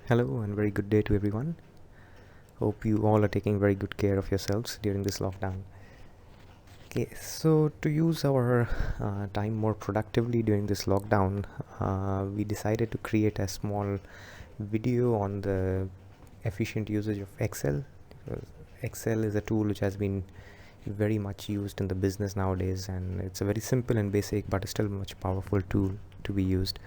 Hello and very good day to everyone. Hope you all are taking very good care of yourselves during this lockdown. Okay, so to use our time more productively during this lockdown, we decided to create a small video on the efficient usage of Excel. Because Excel is a tool which has been very much used in the business nowadays, and it's a very simple and basic but still much powerful tool to be used.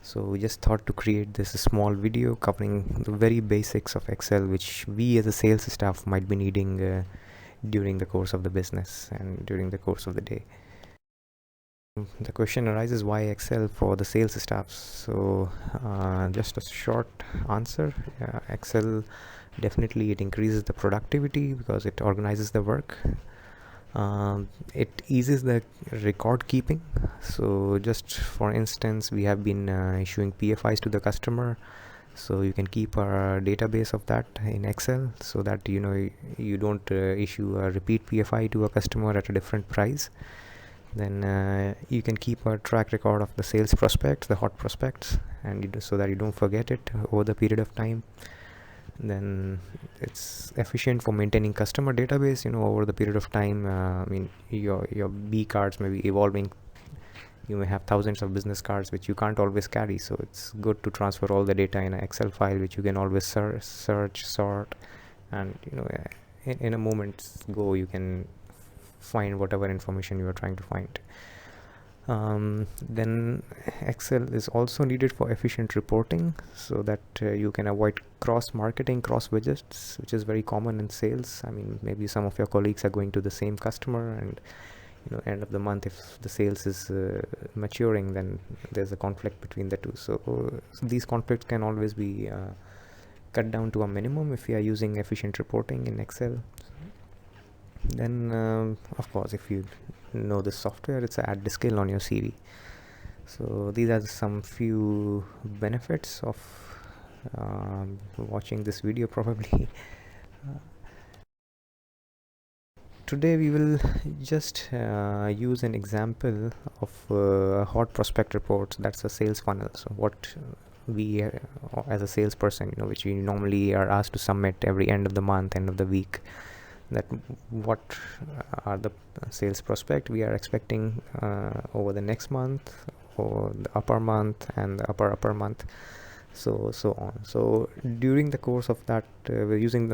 So we just thought to create this small video covering the very basics of Excel, which we as a sales staff might be needing during the course of the business and during the course of the day. The question arises, why Excel for the sales staff? So just a short answer. Excel, definitely it increases the productivity because it organizes the work. It eases the record keeping. So just for instance, we have been issuing PFIs to the customer, so you can keep a database of that in Excel, so that you don't issue a repeat PFI to a customer at a different price. Then you can keep a track record of the sales prospects, the hot prospects, and so that you don't forget it over the period of time. Then it's efficient for maintaining customer database, over the period of time. Your B cards may be evolving. You may have thousands of business cards which you can't always carry, so it's good to transfer all the data in an Excel file which you can always search, sort, and in a moment's go you can find whatever information you are trying to find. Then Excel is also needed for efficient reporting, so that you can avoid cross marketing, cross widgets, which is very common in sales. I mean, maybe some of your colleagues are going to the same customer, and end of the month, if the sales is maturing, then there's a conflict between the two. So these conflicts can always be cut down to a minimum if you are using efficient reporting in Excel. Then of course, if you know the software, it's a add skill on your CV. So these are some few benefits of watching this video probably. Today we will just use an example of hot prospect reports. That's a sales funnel. So what we as a salesperson, which we normally are asked to submit every end of the month, end of the week, that what are the sales prospect we are expecting over the next month, or the upper month and the upper month, so on. So during the course of that, we're using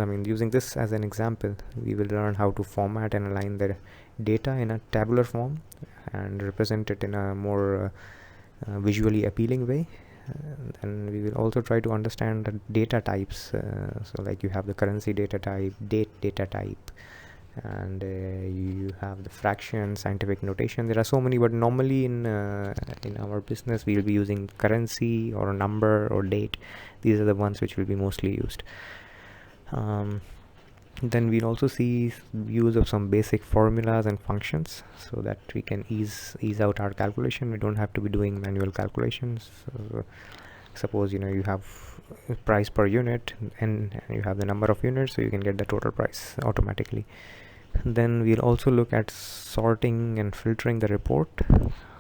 this as an example, we will learn how to format and align the data in a tabular form and represent it in a more visually appealing way. And we will also try to understand the data types. So like you have the currency data type, date data type, and you have the fraction, scientific notation. There are so many, but normally in our business we will be using currency or number or date. These are the ones which will be mostly used. Then we'll also see use of some basic formulas and functions, so that we can ease out our calculation. We don't have to be doing manual calculations. So suppose you have price per unit, and you have the number of units, so you can get the total price automatically. Then we'll also look at sorting and filtering the report.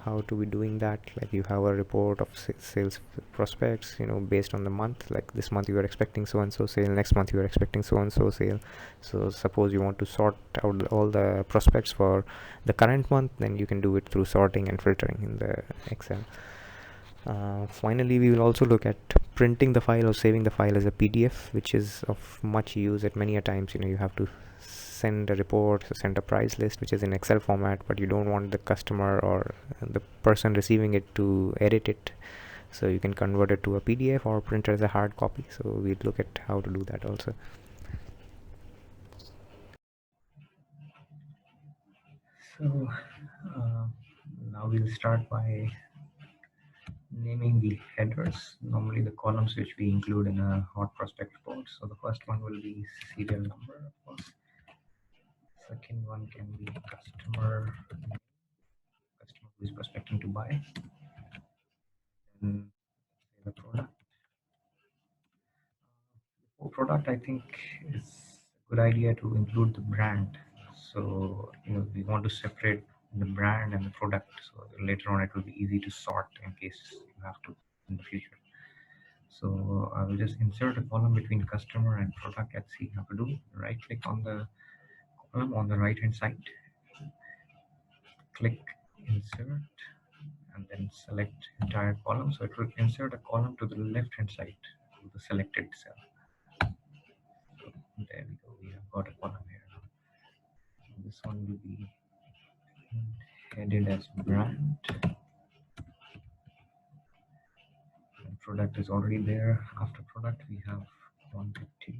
How to be doing that? Like you have a report of sales prospects, based on the month. Like this month you are expecting so and so sale, next month you are expecting so and so sale. So suppose you want to sort out all the prospects for the current month, then you can do it through sorting and filtering in the Excel. Finally, we will also look at printing the file or saving the file as a PDF, which is of much use at many a times. You have to send a report, send a price list, which is in Excel format, but you don't want the customer or the person receiving it to edit it. So you can convert it to a PDF or print it as a hard copy. So we'll look at how to do that also. So now we'll start by naming the headers, normally the columns which we include in a hot prospect report. So the first one will be serial number, of course. Second one can be customer who is prospecting to buy. Then the product. For product, I think it's a good idea to include the brand. So we want to separate the brand and the product, so later on it will be easy to sort in case you have to in the future. So I will just insert a column between customer and product. Let's see how to do. Right click on the column on the right hand side, click insert, and then select entire column. So it will insert a column to the left hand side of the selected cell. So there we go. We have got a column here now. So this one will be headed as brand. And product is already there. After product, we have quantity.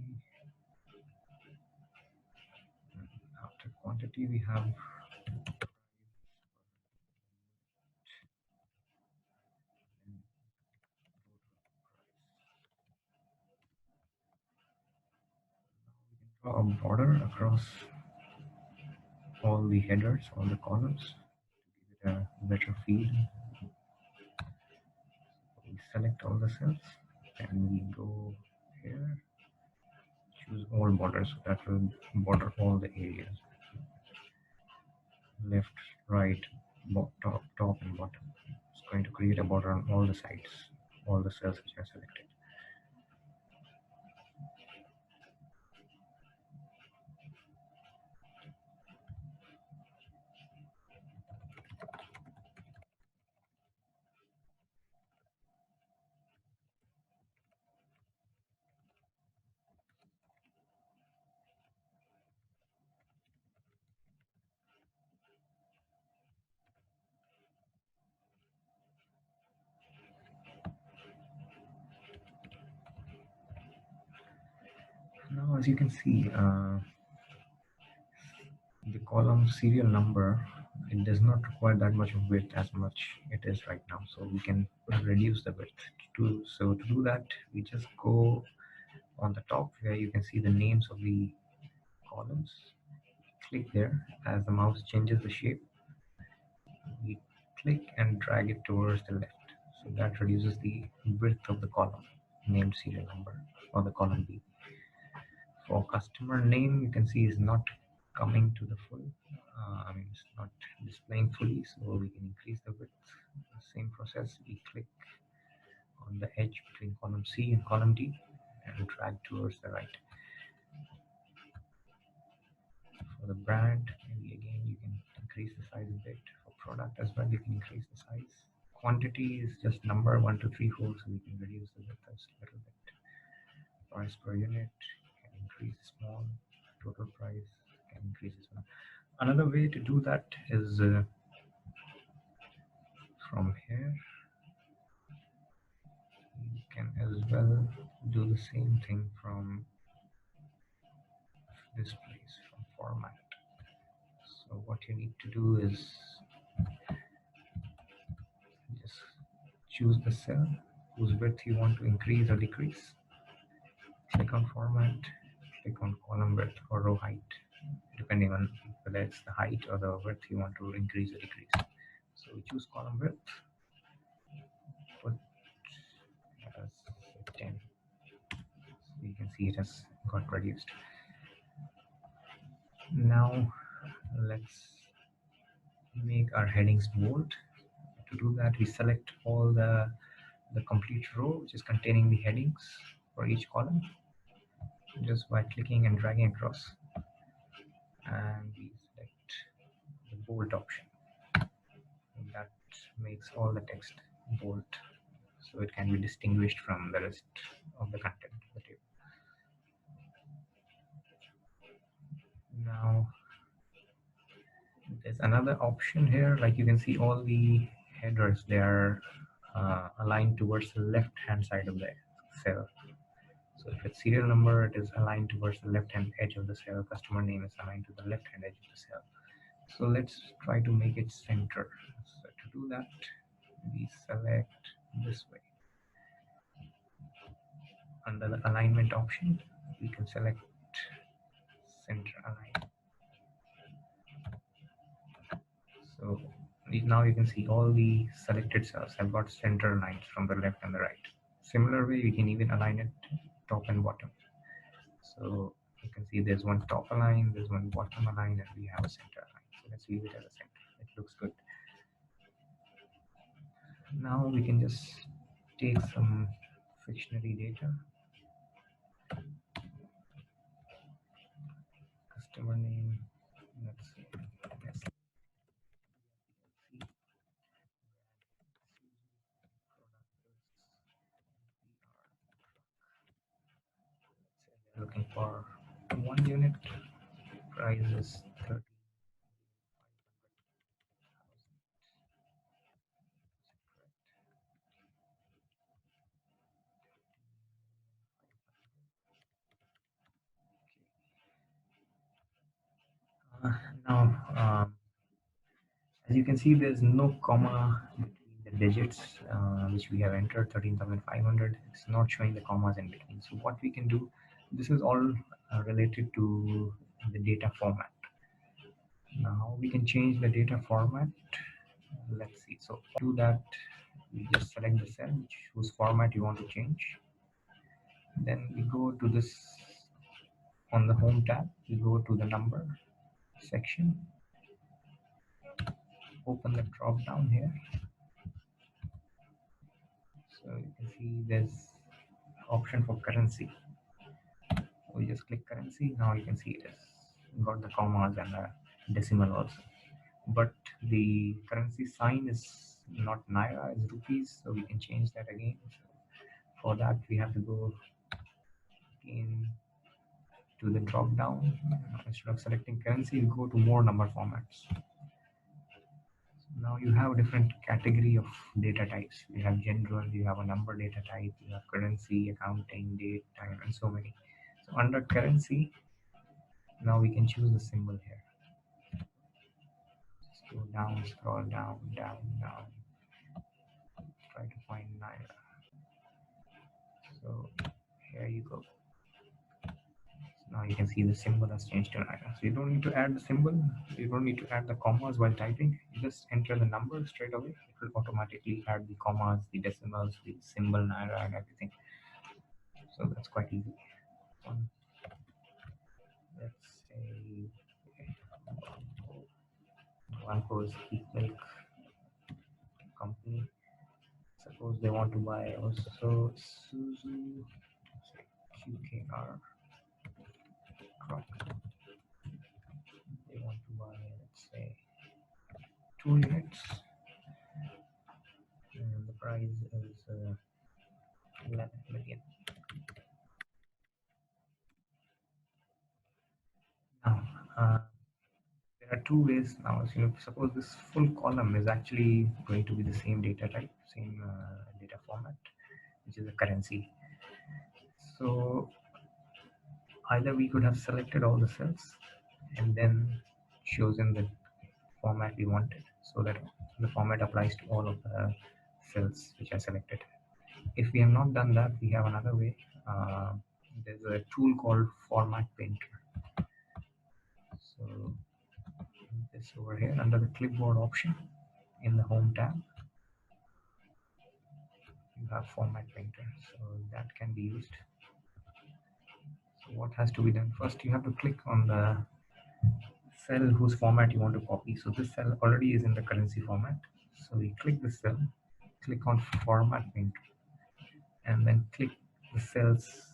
And after quantity, we have draw a border across all the headers, all the columns to give it a better feel. We select all the cells and we go here, choose all borders. So that will border all the areas, left, right, top and bottom. It's going to create a border on all the sides, all the cells which are selected. Now, as you can see, the column serial number, it does not require that much of width as much it is right now. So we can reduce the width. So to do that, we just go on the top where you can see the names of the columns. Click there. As the mouse changes the shape, we click and drag it towards the left. So that reduces the width of the column named serial number or the column B. For customer name, you can see is not coming to the full. It's not displaying fully, so we can increase the width. Same process, we click on the edge between column C and column D and drag towards the right. For the brand, maybe again you can increase the size a bit. For product as well, you can increase the size. Quantity is just number 1, 2, 3, 4, so we can reduce the width a little bit. Price per unit can increase small. Total price can increase as well. Another way to do that is from here. You can as well do the same thing from this place, from format. So what you need to do is just choose the cell whose width you want to increase or decrease. Click on format, click on column width or row height, depending on whether it's the height or the width you want to increase or decrease. So we choose column width, put as 10. So you can see it has got reduced. Now let's make our headings bold. To do that, we select all the complete row which is containing the headings for each column just by clicking and dragging across, and we select the bold option. And that makes all the text bold so it can be distinguished from the rest of the content of the table. Now there's another option here, like you can see all the headers, they are aligned towards the left hand side of the cell. So if it's serial number, it is aligned towards the left hand edge of the cell. Customer name is aligned to the left hand edge of the cell. So let's try to make it center. So to do that, we select this way. Under the alignment option, we can select center align. So now you can see all the selected cells have got center lines from the left and the right. Similar way, we can even align it top and bottom. So you can see there's one top align, there's one bottom align, and we have a center align. So let's leave it as a center. It looks good. Now we can just take some Dictionary data, customer name, let's see, yes, looking for 1 unit, price is 30. Now, as you can see, there's no comma between the digits which we have entered 13,500. It's not showing the commas in between. So what we can do, this is all related to the data format. Now we can change the data format. Let's see. So to do that, we just select the cell whose format you want to change. Then we go to this on the home tab. We go to the number section. Open the drop down here. So you can see there's option for currency. We just click currency. Now you can see it has got the commas and the decimal also. But the currency sign is not naira, it's rupees. So we can change that again. So for that, we have to go in to the drop down. Instead of selecting currency, we go to more number formats. Now you have different category of data types. You have general, you have a number data type, you have currency, accounting, date, time, and so many. So under currency, now we can choose the symbol here. Scroll down, down, down. Try to find naira. So here you go. Now you can see the symbol has changed to naira. So you don't need to add the symbol. You don't need to add the commas while typing. You just enter the number straight away. It will automatically add the commas, the decimals, the symbol naira, and everything. So that's quite easy. Let's say Banco is Peak Milk Company. Suppose they want to buy also Suzu, say QKR crop. They want to buy, let's say, 2 units, and the price is 11 million. Now, there are two ways now. So, suppose this full column is actually going to be the same data type, same data format, which is a currency. So either we could have selected all the cells and then chosen the format we wanted, so that the format applies to all of the cells which are selected. If we have not done that, we have another way. There's a tool called Format Painter. So this over here under the clipboard option in the home tab, you have Format Painter, so that can be used. So what has to be done? First, you have to click on the cell whose format you want to copy. So this cell already is in the currency format. So we click the cell, click on Format Painter, and then click the cells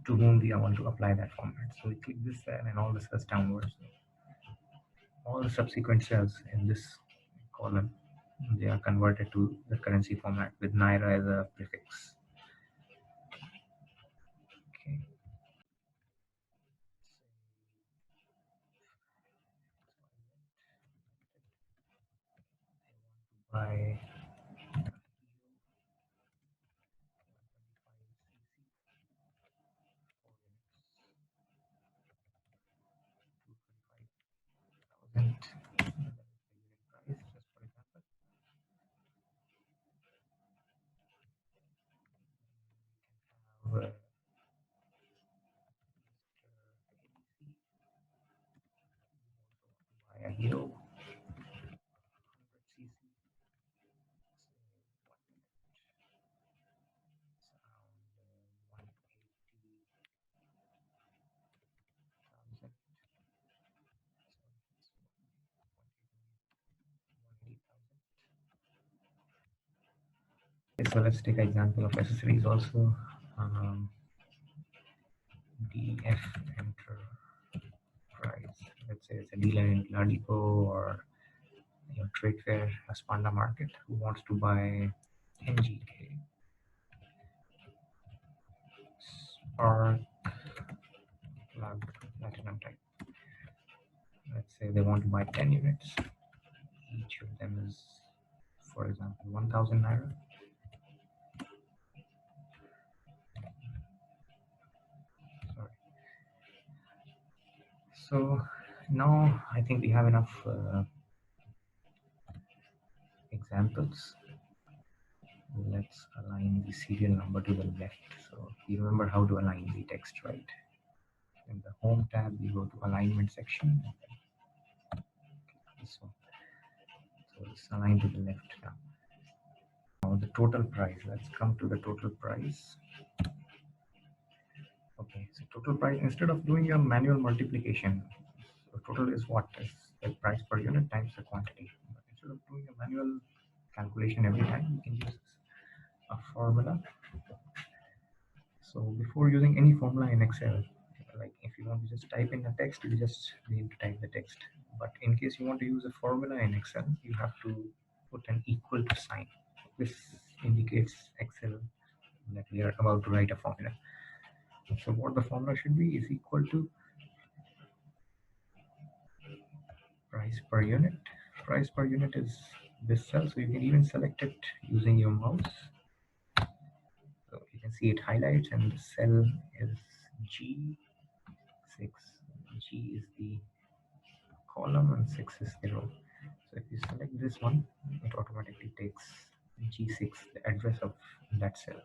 to whom we want to apply that format. So we click this cell and all the cells downwards. All the subsequent cells in this column, they are converted to the currency format with naira as a prefix. Okay. By a hero, 100cc, So let's take an example of accessories also. DF Enterprise. Let's say it's a dealer in Ladipo or trade fair, a Spanda market, who wants to buy NGK Spark Platinum type. Let's say they want to buy 10 units. Each of them is, for example, 1000 naira. Sorry. So now I think we have enough examples. Let's align the serial number to the left. So you remember how to align the text, right? In the home tab, you go to alignment section. This one. So it's aligned to the left now. Now the total price. Let's come to the total price. Okay, so total price, instead of doing your manual multiplication, so total is what is the price per unit times the quantity. But instead of doing a manual calculation every time, you can use a formula. So before using any formula in Excel, like if you want to just type in the text, you just need to type the text. But in case you want to use a formula in Excel, you have to put an equal to sign. This indicates Excel that we are about to write a formula. So what the formula should be is equal to price per unit. Price per unit is this cell, so you can even select it using your mouse. So you can see it highlights, and the cell is G6. G is the column and 6 is the row. So if you select this one, it automatically takes G6, the address of that cell.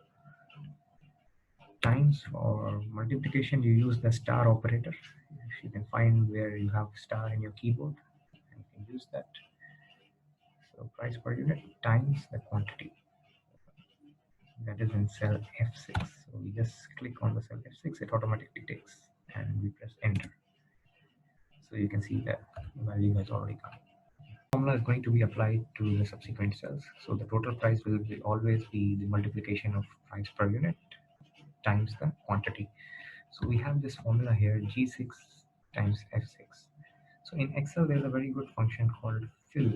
Times for multiplication, you use the star operator. If you can find where you have star in your keyboard, you can use that. So price per unit times the quantity. That is in cell F6. So we just click on the cell F6, it automatically takes, and we press enter. So you can see that the value has already come. Formula is going to be applied to the subsequent cells. So the total price will always be the multiplication of price per unit times the quantity. So we have this formula here, G6 times F6. So in Excel, there's a very good function called fill.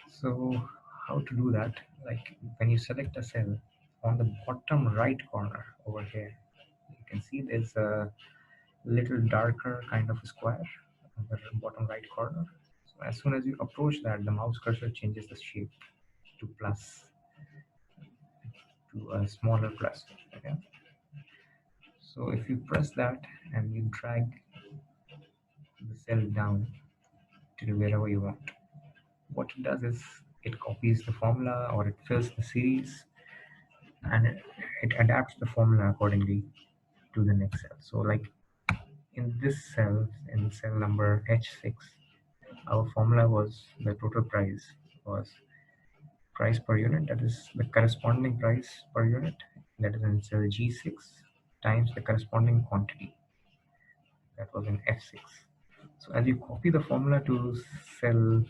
So how to do that? Like when you select a cell, on the bottom right corner over here, you can see there's a little darker kind of square on the bottom right corner. So as soon as you approach that, the mouse cursor changes the shape to plus, to a smaller plus. Okay? So if you press that and you drag the cell down to wherever you want, what it does is it copies the formula, or it fills the series, and it adapts the formula accordingly to the next cell. So like in this cell, in cell number H6, our formula was the total price was price per unit, that is the corresponding price per unit, that is in cell G6, times the corresponding quantity, that was in F6. So as you copy the formula to cell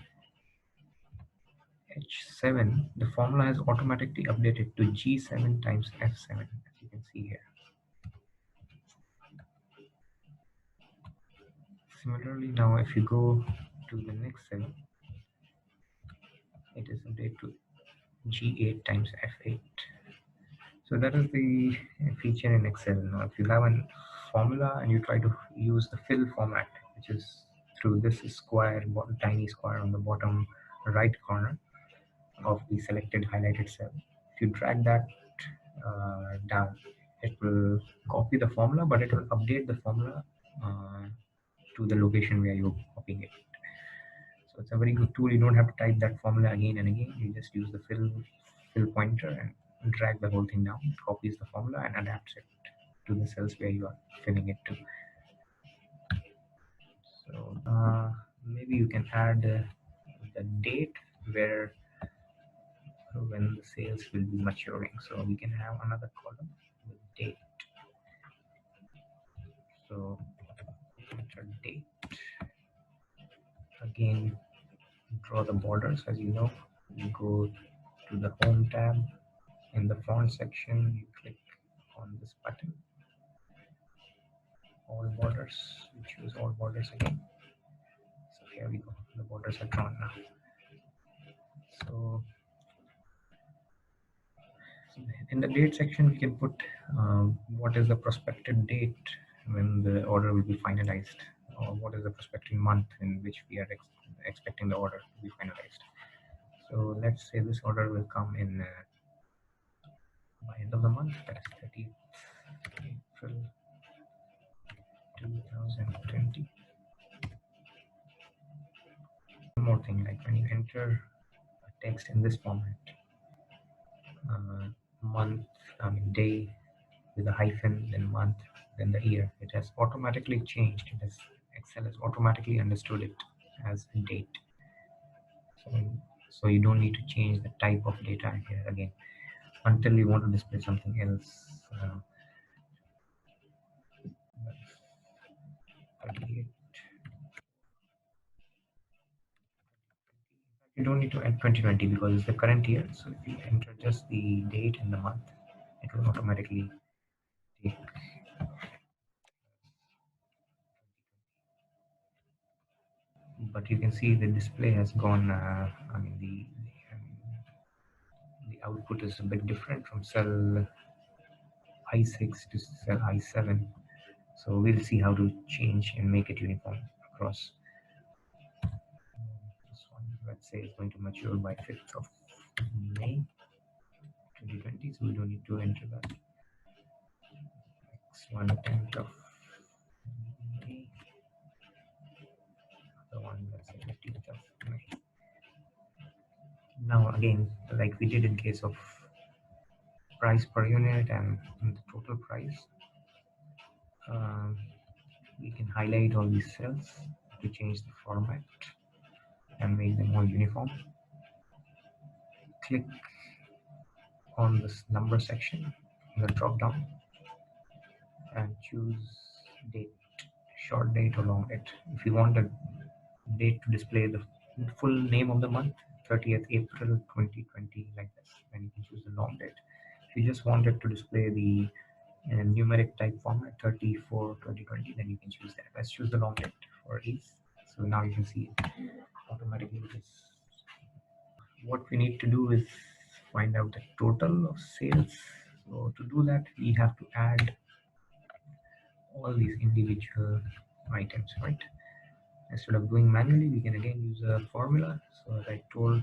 H7, the formula is automatically updated to G7 times F7, as you can see here. Similarly, now if you go to the next cell, it is updated to G8 times F8. So that is the feature in Excel. Now, if you have a formula and you try to use the fill format, which is through this square, tiny square on the bottom right corner of the selected highlighted cell, if you drag that down, it will copy the formula, but it will update the formula to the location where you're copying it. So it's a very good tool. You don't have to type that formula again and again. You just use the fill pointer and drag the whole thing down. It copies the formula and adapts it to the cells where you are filling it to. So maybe you can add the date where when the sales will be maturing. So we can have another column with date. So enter date. Again, draw the borders. As you know, you go to the home tab, In the font section, you click on this button, all borders. We choose all borders again. So here we go. The borders are drawn now. So in the date section, we can put what is the prospective date when the order will be finalized, or what is the prospective month in which we are expecting the order to be finalized. So let's say this order will come in by end of the month, that's 30th April 2020. One more thing, like when you enter a text in this format, month, I mean day with a hyphen, then month, then the year, it has automatically changed. It has Excel has automatically understood it as a date. So, so you don't need to change the type of data here again until you want to display something else. 38. You don't need to add 2020 because it's the current year. So if you enter just the date and the month, it will automatically take. But you can see the display has gone. I mean the output is a bit different from cell I6 to cell I7. So we'll see how to change and make it uniform across. This one, let's say, is going to mature by 5th of May 2020. So we don't need to enter that. Next one, 10th of May. The one, let's say, 15th of May. Now again, like we did in case of price per unit and the total price, we can highlight all these cells to change the format and make them more uniform. Click on this number section in the drop down and choose date, short date or long date. If you want the date to display the full name of the month, 30th April 2020, like this, then you can choose the long date. If you just want it to display the numeric type format 34 2020, then you can choose that. Let's choose the long date for ease. So now you can see it automatically. What we need to do is find out the total of sales. So to do that, we have to add all these individual items, right? Instead of doing manually, we can again use a formula. So as I told,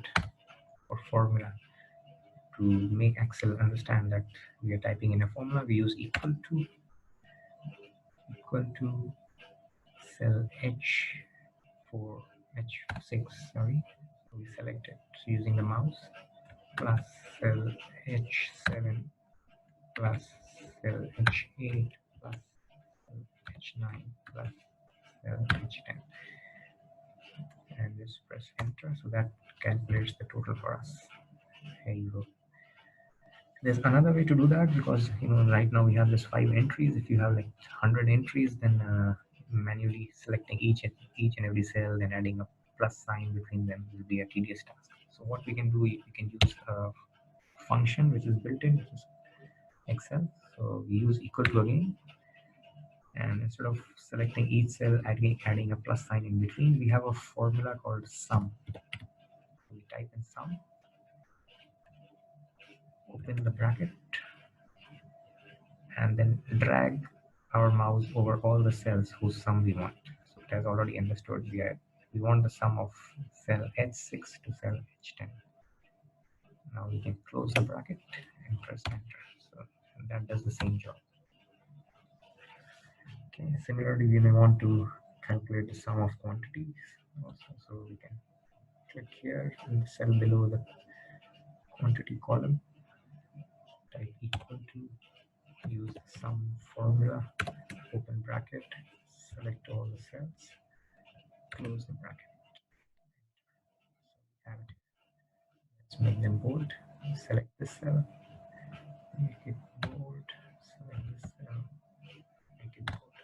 for formula, to make Excel understand that we are typing in a formula, we use equal to cell H for H6, sorry. So we select it using the mouse, plus cell H7 plus cell H8 plus cell H9 plus cell H10, and just press enter. So that calculates the total for us. Here you go. There's another way to do that, because right now we have this 5 entries. If you have like 100 entries, then manually selecting each and every cell and adding a plus sign between them will be a tedious task. So what we can do, we can use a function which is built in, which is Excel. So we use equal to again, and instead of selecting each cell, adding a plus sign in between, we have a formula called sum. We type in sum, open the bracket, and then drag our mouse over all the cells whose sum we want. So it has already understood we want the sum of cell H6 to cell H10. Now we can close the bracket and press enter. So that does the same job. Okay, similarly, we may want to calculate the sum of quantities also. So we can click here in the cell below the quantity column, type equal to, use the sum formula, open bracket, select all the cells, close the bracket. So we have it. Let's make them bold. Select this cell, make it bold. Select this cell, make it bold.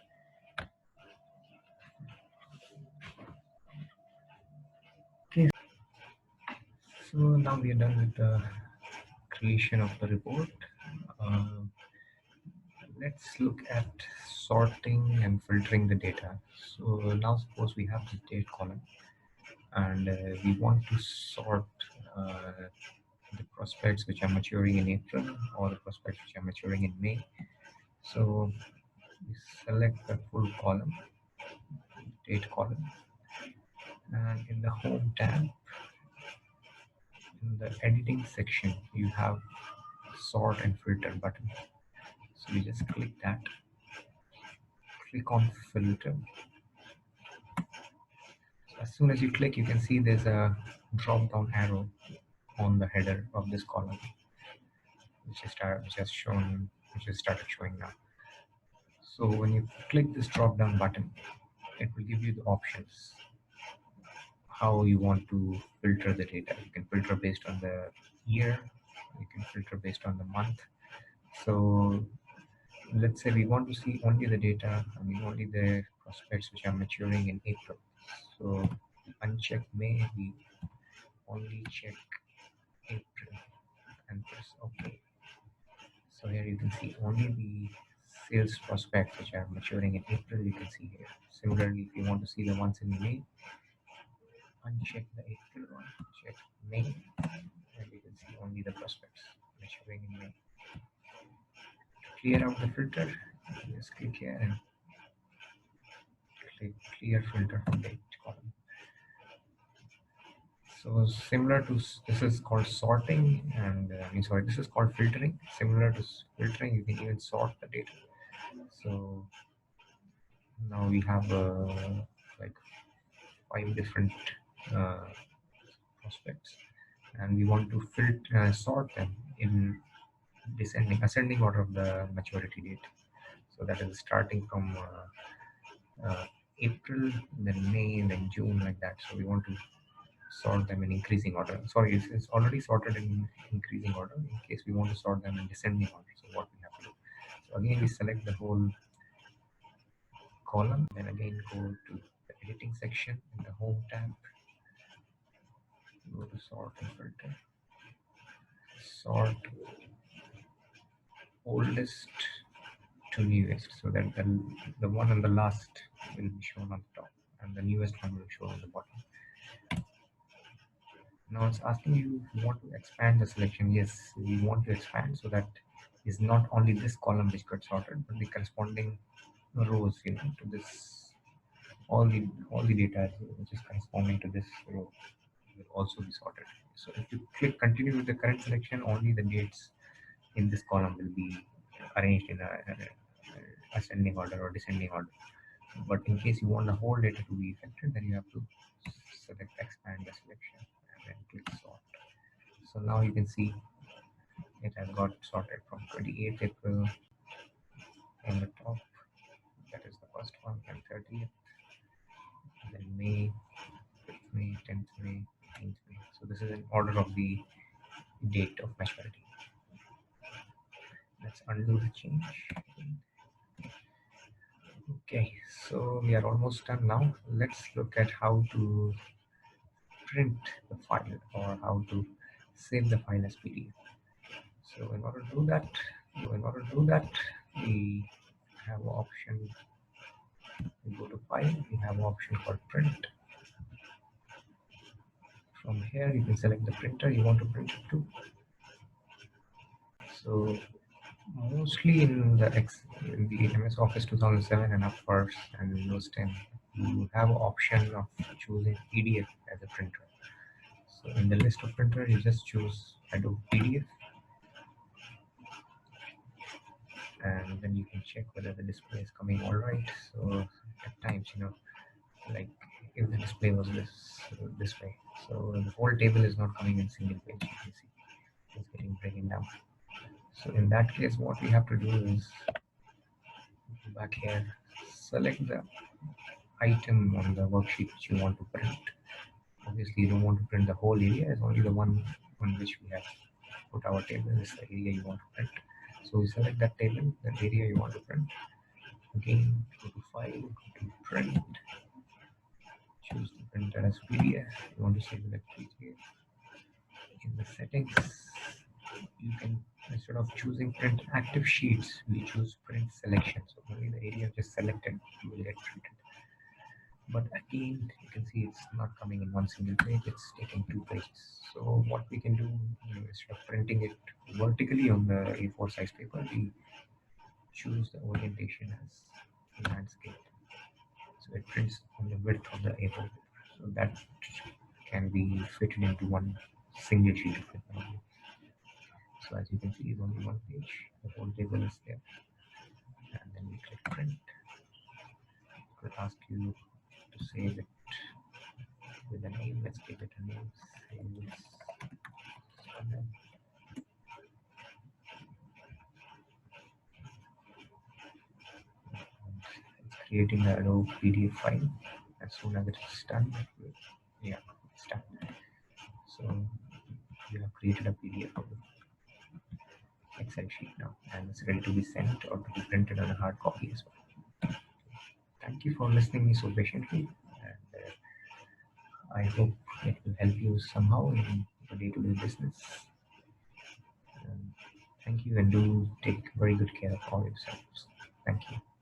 Okay, so now we are done with the creation of the report. Uh, let's look at sorting and filtering the data. So now suppose we have the date column and we want to sort uh, the prospects which are maturing in April or the prospects which are maturing in May. So we select the full column, date column, and in the home tab, in the editing section, you have sort and filter button. So you just click that, click on filter. So as soon as you click, you can see there's a drop down arrow on the header of this column, which is started showing now. So when you click this drop down button, it will give you the options how you want to filter the data. You can filter based on the year, you can filter based on the month. So let's say we want to see only the data, I mean only the prospects which are maturing in April. So uncheck May, we only check April and press OK. So here you can see only the sales prospects which are maturing in April, you can see here. Similarly, if you want to see the ones in May, uncheck the April one, check May, and you can see only the prospects maturing in May. To clear out the filter, just click here and click clear filter from date column. So similar to this is called sorting, and this is called filtering. Similar to filtering, you can even sort the data. So now we have like 5 different uh, prospects, and we want to sort them in ascending order of the maturity date. So that is starting from April, then May, then June, like that. So we want to sort them in increasing order. Sorry, it's already sorted in increasing order. In case we want to sort them in descending order, so what we have to do. So again, we select the whole column, then again go to the editing section in the home tab, go to sort and filter, sort oldest to newest, so that the one on the last will be shown on the top and the newest one will show on the bottom. Now it's asking you if you want to expand the selection. Yes, we want to expand, so that is not only this column which got sorted, but the corresponding rows, to this, all the data which is corresponding to this row will also be sorted. So if you click continue with the current selection, only the dates in this column will be arranged in a ascending order or descending order. But in case you want the whole data to be affected, then you have to select expand the selection and then click sort. So now you can see it has got sorted from 28th April on the top, that is the first one, and 30th, then May, 5th May, 10th May, 18th May. So this is in order of the date of maturity. Let's undo the change. Okay, so we are almost done now. Let's look at how to print the file or how to save the file as PDF. So in order to do that, we have an option. We go to file, we have an option called print. From here you can select the printer you want to print it to. So mostly in the MS Office 2007 and upwards and Windows 10, you have an option of choosing PDF as a printer. So in the list of printer, you just choose Adobe PDF, and then you can check whether the display is coming all right. So at times, like if the display was this way, so the whole table is not coming in single page. You can see it's getting breaking down. So in that case, what we have to do is go back here, select the item on the worksheet which you want to print. Obviously, you don't want to print the whole area; it's only the one on which we have put our table. This is the area you want to print. So we select that table, that area you want to print. Again, go to File, go to Print, choose the printer as PDF. You want to save the PDF. In the settings, you can, instead of choosing print active sheets, we choose print selection. So only the area just selected will get printed. But again, you can see it's not coming in one single page, it's taking two pages. So what we can do, instead of printing it vertically on the A4 size paper, we choose the orientation as landscape. So it prints on the width of the A4 paper. So that can be fitted into one single sheet of paper. So as you can see, it's only one page. The whole table is there. And then we click print. It will ask you to save it with a name. Let's give it a name. Sales. And then it's creating a Adobe PDF file. As soon as it's done, yeah, it's done. So you have created a PDF of the Excel sheet now, and it's ready to be sent or to be printed on a hard copy as well. Thank you for listening me so patiently, and I hope it will help you somehow in your day-to-day business. Thank you, and do take very good care of all yourselves. Thank you.